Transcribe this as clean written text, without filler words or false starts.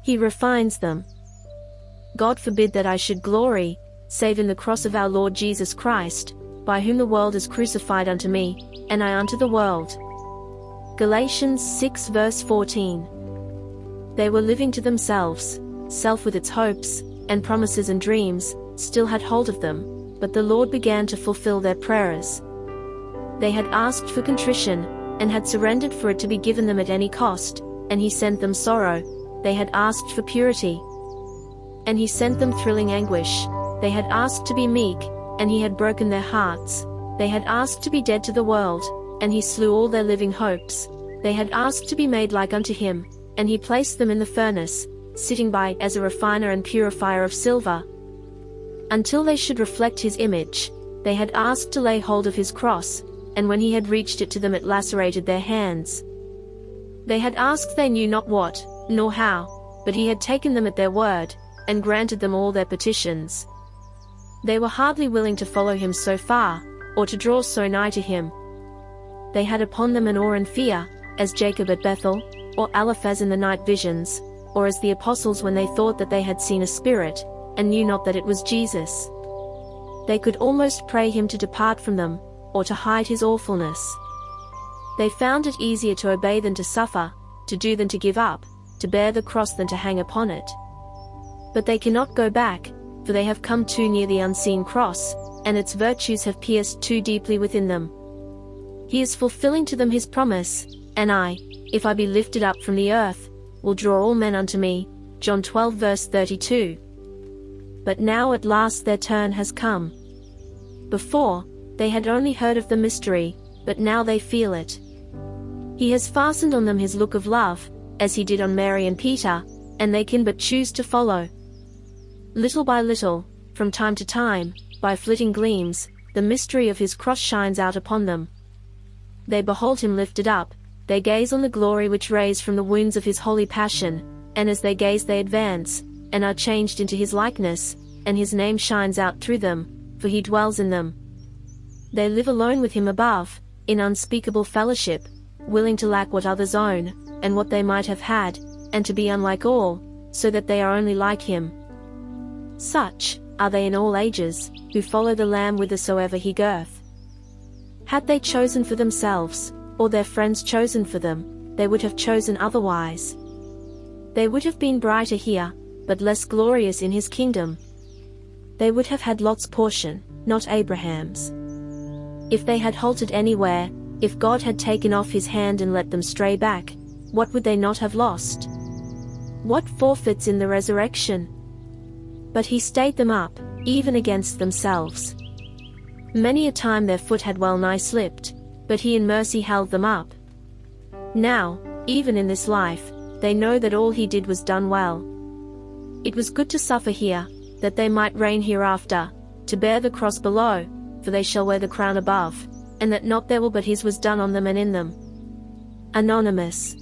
He refines them. God forbid that I should glory, save in the cross of our Lord Jesus Christ, by whom the world is crucified unto me, and I unto the world. Galatians 6 verse 14. They were living to themselves. Self with its hopes, and promises and dreams, still had hold of them, but the Lord began to fulfill their prayers. They had asked for contrition, and had surrendered for it to be given them at any cost, and He sent them sorrow. They had asked for purity, and He sent them thrilling anguish. They had asked to be meek, and He had broken their hearts. They had asked to be dead to the world, and He slew all their living hopes. They had asked to be made like unto Him, and He placed them in the furnace, sitting by as a refiner and purifier of silver, until they should reflect His image. They had asked to lay hold of His cross, and when He had reached it to them it lacerated their hands. They had asked they knew not what, nor how, but He had taken them at their word, and granted them all their petitions. They were hardly willing to follow Him so far, or to draw so nigh to Him. They had upon them an awe and fear, as Jacob at Bethel, or Eliphaz in the night visions, or as the apostles when they thought that they had seen a spirit, and knew not that it was Jesus. They could almost pray Him to depart from them, or to hide His awfulness. They found it easier to obey than to suffer, to do than to give up, to bear the cross than to hang upon it. But they cannot go back, for they have come too near the unseen cross, and its virtues have pierced too deeply within them. He is fulfilling to them His promise, and I, if I be lifted up from the earth, will draw all men unto me. John 12 verse 32. But now at last their turn has come. Before, they had only heard of the mystery, but now they feel it. He has fastened on them His look of love, as He did on Mary and Peter, and they can but choose to follow. Little by little, from time to time, by flitting gleams, the mystery of His cross shines out upon them. They behold Him lifted up, they gaze on the glory which rays from the wounds of His holy passion, and as they gaze they advance, and are changed into His likeness, and His name shines out through them, for He dwells in them. They live alone with Him above, in unspeakable fellowship, willing to lack what others own, and what they might have had, and to be unlike all, so that they are only like Him. Such are they in all ages, who follow the Lamb whithersoever He goeth. Had they chosen for themselves, or their friends chosen for them, they would have chosen otherwise. They would have been brighter here, but less glorious in His kingdom. They would have had Lot's portion, not Abraham's. If they had halted anywhere, if God had taken off His hand and let them stray back, what would they not have lost? What forfeits in the resurrection? But He stayed them up, even against themselves. Many a time their foot had well nigh slipped, but He in mercy held them up. Now, even in this life, they know that all He did was done well. It was good to suffer here, that they might reign hereafter, to bear the cross below, for they shall wear the crown above, and that not their will but His was done on them and in them. Anonymous.